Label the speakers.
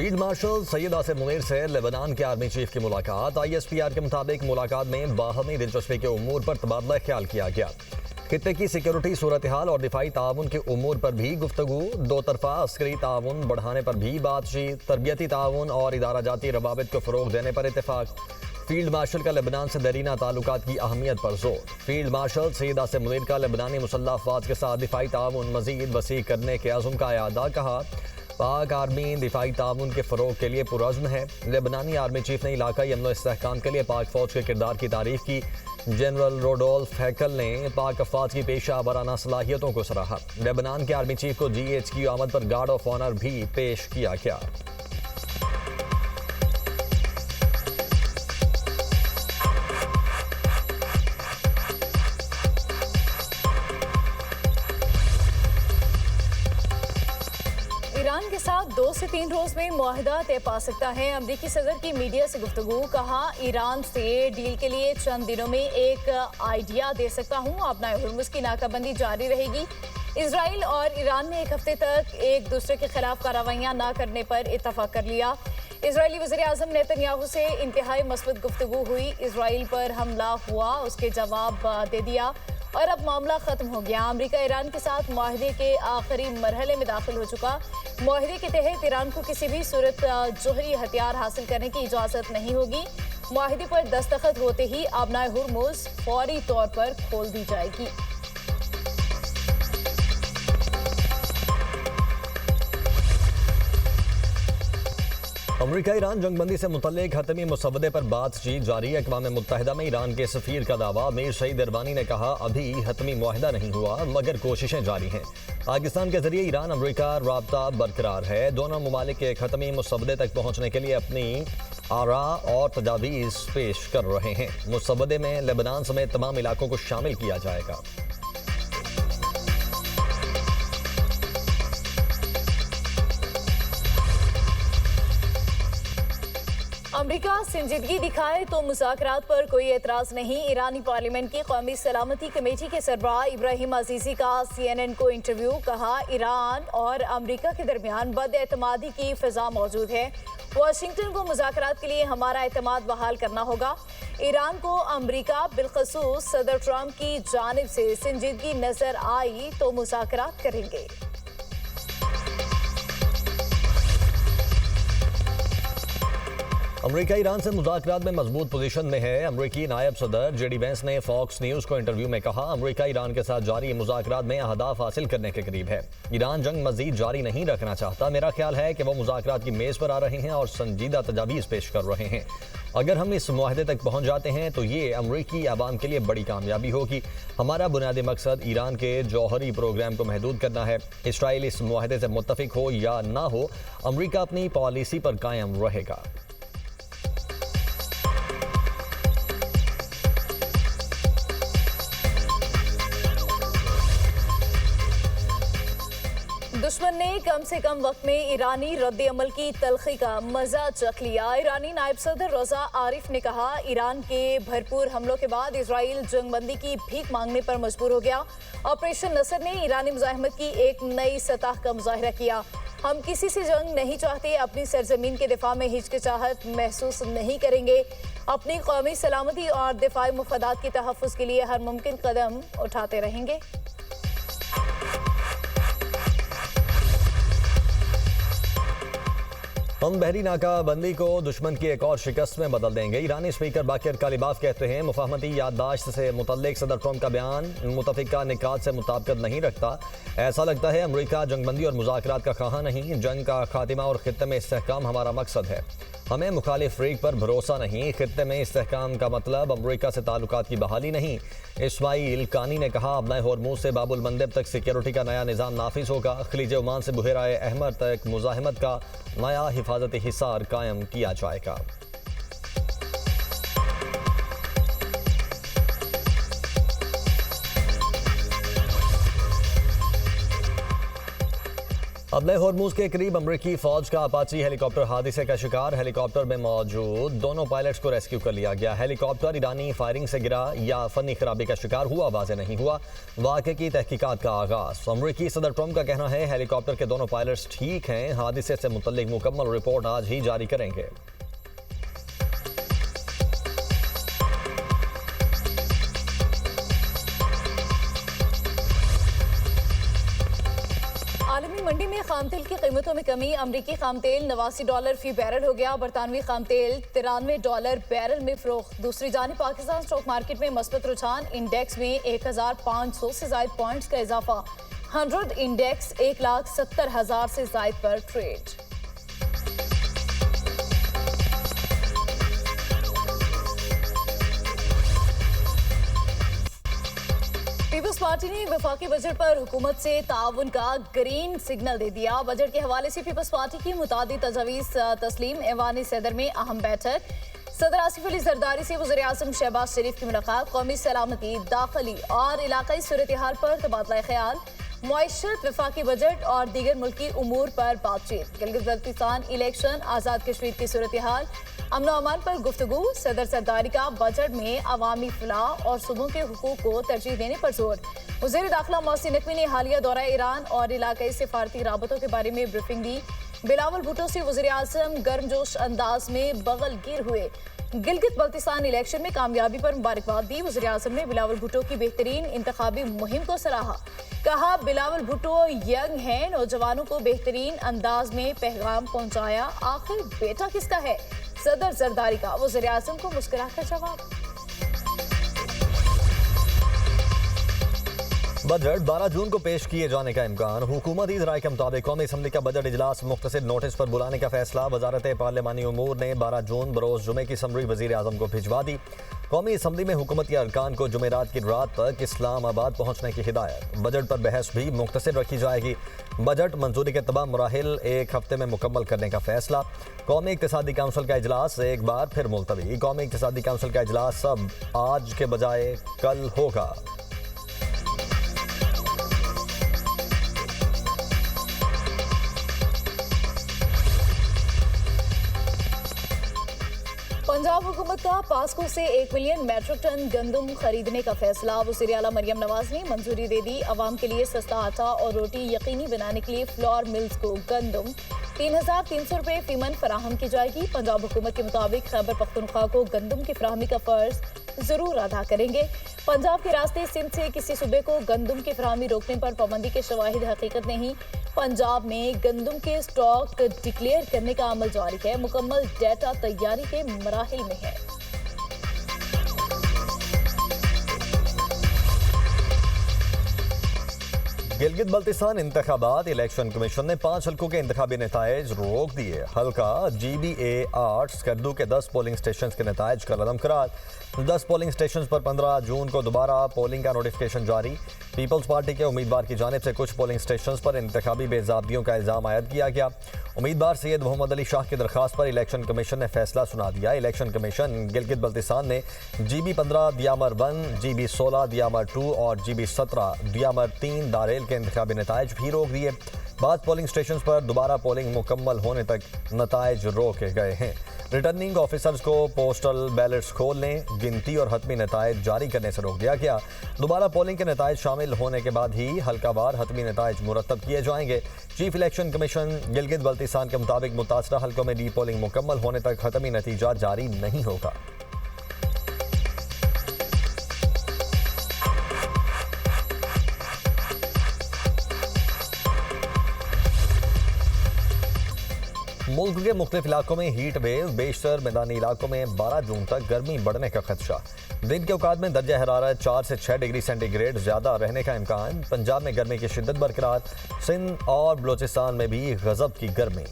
Speaker 1: Field marshal Syed Asim Munir से Lebanon के army chief की मुलाकात। ISPR के मुताबिक मुलाकात में बाहमी दिलचस्पी के उमूर पर तबादला ख्याल किया गया। खित्ते की सिक्योरिटी सूरत हाल और दिफाई ताउन के उमूर पर भी गुफ्तगू। दो तरफा अस्करी ताउन बढ़ाने पर भी बातचीत। तरबियती ताउन और इदारा जाती रवाबित को फ़रोग देने पर इत्तेफाक। फील्ड मार्शल का लेबनान से दरीना ताल्लुकात की अहमियत पर जोर। फील्ड मार्शल सैयद आसिम मुनीर का लेबनानी मुसल्लह अफवाज के साथ दिफाई ताउन मजीद वसी करने के अज़्म का यादा। कहा, पाक आर्मी दिफाई ताउन के फ़रोग के लिए पुरज़्म है। लेबनानी आर्मी चीफ ने इलाकाई अमन इस्तेहकाम के लिए पाक फ़ौज के किरदार की तारीफ की। जनरल रोडोल्फ हैकल ने पाक अफवाज की पेशा वराना सलाहियतों को सराहा। लेबनान के आर्मी चीफ को GH की आमद पर गार्ड ऑफ ऑनर भी पेश किया गया।
Speaker 2: ईरान के साथ 2 से 3 रोज में मुआहदा तय पा सकता है। अमरीकी सदर की मीडिया से गुफ्तगू। कहा, ईरान से डील के लिए चंद दिनों में एक आइडिया दे सकता हूँ। अपना हुर्मुज़ की नाकाबंदी जारी रहेगी। इसराइल और ईरान ने एक हफ्ते तक एक दूसरे के खिलाफ कार्रवाइयाँ न करने पर इत्तफाक कर लिया। इजरायली वज़ीर-ए-आज़म नेतन्याहू से इंतहाई मस्बत गुफ्तगू हुई। इसराइल पर हमला हुआ, उसके जवाब दे दिया और अब मामला खत्म हो गया। अमेरिका ईरान के साथ मुआहदे के आखिरी मरहले में दाखिल हो चुका। मुआहदे के तहत ईरान को किसी भी सूरत जोहरी हथियार हासिल करने की इजाज़त नहीं होगी। मुआहदे पर दस्तखत होते ही आबनाए हुर्मुज़ फौरी तौर पर खोल दी जाएगी।
Speaker 1: अमरीका ईरान जंगबंदी से मुतल्लिक हतमी मुसवदे पर बातचीत जारी। अक़वाम मुत्तहिदा में ईरान के सफ़ीर का दावा। मीर सईद इरवानी ने कहा, अभी हतमी मुआहदा नहीं हुआ मगर कोशिशें जारी हैं। पाकिस्तान के जरिए ईरान अमरीका राब्ता बरकरार है। दोनों ममालिक के हतमी मुसवदे तक पहुँचने के लिए अपनी आरा और तजावीज़ पेश कर रहे हैं। मुसवदे में लेबनान समेत तमाम इलाकों को शामिल किया जाएगा।
Speaker 2: अमरीका संजीदगी दिखाए तो मुज़ाकरात पर कोई एतराज़ नहीं। ईरानी पार्लियामेंट की कौमी सलामती कमेटी के सरबराह इब्राहिम अजीज़ी का CNN को इंटरव्यू। कहा, ईरान और अमरीका के दरमियान बदएतमादी की फ़िज़ा मौजूद है। वाशिंगटन को मुज़ाकरात के लिए हमारा एतमाद बहाल करना होगा। ईरान को अमरीका बिलखसूस सदर ट्रंप की जानिब से संजीदगी नज़र आई तो मुज़ाकरात करेंगे।
Speaker 1: अमरीका ईरान से मुज़ाकरात में मजबूत पोजीशन में है। अमरीकी नायब सदर JD वेंस ने फॉक्स न्यूज़ को इंटरव्यू में कहा, अमरीका ईरान के साथ जारी मुज़ाकरात में अहदाफ हासिल करने के करीब है। ईरान जंग मजीद जारी नहीं रखना चाहता। मेरा ख्याल है कि वो मुज़ाकरात की मेज़ पर आ रहे हैं और संजीदा तजावीज़ पेश कर रहे हैं। अगर हम इस मुआहदे तक पहुँच जाते हैं तो ये अमरीकी अवाम के लिए बड़ी कामयाबी होगी। हमारा बुनियादी मकसद ईरान के जौहरी प्रोग्राम को महदूद करना है। इसराइल इस मुआहदे से मुत्तफिक हो या ना हो, अमरीका अपनी पॉलिसी पर कायम रहेगा।
Speaker 2: दुश्मन ने कम से कम वक्त में ईरानी रद्द अमल की तलखी का मजा चख लिया। ईरानी नायब सदर रज़ा आरिफ ने कहा, ईरान के भरपूर हमलों के बाद इसराइल जंगबंदी की भीख मांगने पर मजबूर हो गया। ऑपरेशन नसर ने ईरानी मुजाहिमत की एक नई सतह का मुजाहिरा किया। हम किसी से जंग नहीं चाहते, अपनी सरजमीन के दिफा में हिचकिचाहट महसूस नहीं करेंगे। अपनी कौमी सलामती और दिफाई मुफादात के तहफ़्फ़ुज़ के लिए हर मुमकिन कदम उठाते रहेंगे।
Speaker 1: हम बहरी नाकाबंदी को दुश्मन की एक और शिकस्त में बदल देंगे। ईरानी स्पीकर बाकिर कालिबाफ कहते हैं, मुफाहमती याददाश्त से मुतल्लिक सदर ट्रंप का बयान मुतफ़िका निकात से मुताबिकत नहीं रखता। ऐसा लगता है अमरीका जंगबंदी और मुज़ाकरात का ख़्वाह नहीं, जंग का खात्मा और ख़ित्ते में इस्तेहकाम हमारा मकसद है। हमें मुखालिफ फ़रीक पर भरोसा नहीं। ख़ित्ते में इस्तेहकाम का मतलब अमरीका से ताल्लुकात की बहाली नहीं। इस्माइल कानी ने कहा, अपना होर्मुज़ से बाबुल मंदेब तक सिक्योरिटी का नया निज़ाम नाफिज होगा। खलीज ओमान से बुहेराए अहमर तक मुज़ाहिमत का नया हिफाजती हिसार कायम किया जाएगा। अबले होर्मुज के करीब अमरीकी फौज का अपाची हेलीकॉप्टर हादसे का शिकार। हेलीकॉप्टर में मौजूद दोनों पायलट्स को रेस्क्यू कर लिया गया। हेलीकॉप्टर ईरानी फायरिंग से गिरा या फनी खराबी का शिकार हुआ, वाज़ेह नहीं हुआ। वाक़े की तहकीकात का आगाज। अमरीकी सदर ट्रंप का कहना है हेलीकॉप्टर के दोनों पायलट्स ठीक हैं। हादसे से मुतल्लिक मुकम्मल रिपोर्ट आज ही जारी करेंगे।
Speaker 2: आलमी मंडी में खाम तेल की कीमतों में कमी। अमरीकी खाम तेल $89 फी बैरल हो गया। बरतानवी खाम तेल $93 बैरल में फरोख्त। दूसरी जानिब पाकिस्तान स्टॉक मार्केट में मस्बत रुझान। इंडेक्स में 1500 से ज्यादा पॉइंट्स का इजाफा। 100 इंडेक्स 1,70,000 से ज्यादा पर ट्रेड। पीपल्स पार्टी ने वफाकी बजट पर हुकूमत से ताउन का ग्रीन सिग्नल दे दिया। बजट के हवाले से पीपल्स पार्टी की मुतादिद तजावीज़ तस्लीम। ऐवान सदर में अहम बैठक। सदर आसिफ अली जरदारी से वज़ीर आज़म शहबाज शरीफ की मुलाकात। कौमी सलामती, दाखिली और इलाकाई सूरत हाल पर तबादला ख्याल। मुआशरत, वफाकी बजट और दीगर मुल्की उमूर पर बातचीत। गिलगित बल्तिस्तान इलेक्शन, आज़ाद कश्मीर की सूरत हाल, अमन अमान पर गुफ्तगू। सदर सरदारी का बजट में अवामी फलाह और सूबों के हुकूक को तरजीह देने पर जोर। वज़ीर दाखिला मोहसिन नकवी ने हालिया दौरा ईरान और इलाकाई सिफारती राबतों के बारे में ब्रीफिंग दी। बिलावल भुट्टो से वज़ीर आज़म गर्मजोश अंदाज में बगलगिर हुए। गिलगित बल्तिस्तान इलेक्शन में कामयाबी पर मुबारकबाद दी। वज़ीर आज़म ने बिलावल भुट्टो की बेहतरीन इंतखाबी मुहिम को सराहा। कहा बिलावल भुट्टो यंग हैं, नौजवानों को बेहतरीन अंदाज में पैगाम पहुंचाया। आखिर बेटा किसका है? सदर जरदारी का वज़ीर आज़म को मुस्कुराकर जवाब।
Speaker 1: बजट 12 जून को पेश किए जाने का इम्कान। हुकूमती राय के मुताबिक कौमी असम्बली का बजट इजलास मुख्तसर नोटिस पर बुलाने का फैसला। वजारत पार्लिमानी उमूर ने 12 जून बरोज़ जुमे की समरी वज़ीर आज़म को भिजवा दी। कौमी असम्बली में हुकूमती अरकान को जुमेरात की रात तक इस्लामाबाद पहुँचने की हिदायत। बजट पर बहस भी मुख्तसर रखी जाएगी। बजट मंजूरी के तमाम मराहिल एक हफ्ते में मुकम्मल करने का फैसला। कौमी इक़्तिसादी काउंसिल का इजलास एक बार फिर मुलतवी। कौमी इक़्तिसादी काउंसिल का इजलास अब आज के बजाय कल होगा।
Speaker 2: पंजाब हुकूमत का पास्को से 1 मिलियन मैट्रिक टन गंदम खरीदने का फैसला। वज़ीर आला मरियम नवाज ने मंजूरी दे दी। अवाम के लिए सस्ता आटा और रोटी यकीनी बनाने के लिए फ्लोर मिल्स को गंदम 3,300 रुपये फीमन फराहम की जाएगी। पंजाब हुकूमत के मुताबिक खैबर पख्तूनख्वा को गंदम की फराहमी का फर्ज जरूर अदा करेंगे। पंजाब के रास्ते सिंध से किसी सूबे को गंदम की फराहमी रोकने पर पाबंदी के शवाहिद हकीकत नहीं। पंजाब में गंदम के स्टॉक डिक्लेयर करने का अमल जारी है। मुकम्मल डेटा तैयारी के मराहिल में है।
Speaker 1: गिलगित बल्तिस्तान इंतखाबात। इलेक्शन कमीशन ने 5 हल्कों के इंतखाबी नताइज रोक दिए। हल्का GBA 8 स्कर्दू के 10 पोलिंग स्टेशन के नताइज का रदम करार। 10 पोलिंग स्टेशन पर 15 जून को दोबारा पोलिंग का नोटिफिकेशन जारी। पीपल्स पार्टी के उम्मीदवार की जानिब से कुछ पोलिंग स्टेशन पर इंतखाबी बेज़ाब्तियों का इल्ज़ाम आयद किया गया। उम्मीदवार सैयद मोहम्मद अली शाह की दरख्वास्त पर इलेक्शन कमीशन ने फैसला सुना दिया। इलेक्शन कमीशन गिलगित बल्तिस्तान ने GB15 दियामर 1, GB16 दियामर 2 और GB17 दियामर 3 दारेल के इंतखाबी नताइज भी रोक दिए। बाद पोलिंग स्टेशन पर दोबारा पोलिंग मुकम्मल होने तक नताइज रोके गए हैं। रिटर्निंग ऑफिसर्स को पोस्टल बैलेट्स खोलने, गिनती और हतमी नताइज जारी करने से रोक दिया गया। दोबारा पोलिंग के नताइज शामिल होने के बाद ही हल्कावार हतमी नताइज मुरतब किए जाएंगे। Chief election commission Gilgit Baltistan के मुताबिक मुतासरा हल्कों में री पोलिंग मुकम्मल होने तक हतमी नतीजा जारी नहीं होगा। मुल्क के मुख्तलिफ इलाकों में हीट वेव। बेशतर मैदानी इलाकों में 12 जून तक गर्मी बढ़ने का खदशा। दिन के औकात में दर्जा हरारत 4 से 6 डिग्री सेंटीग्रेड ज़्यादा रहने का इम्कान। पंजाब में गर्मी की शिद्दत बरकरार। सिंध और बलोचिस्तान में भी गजब की गर्मी।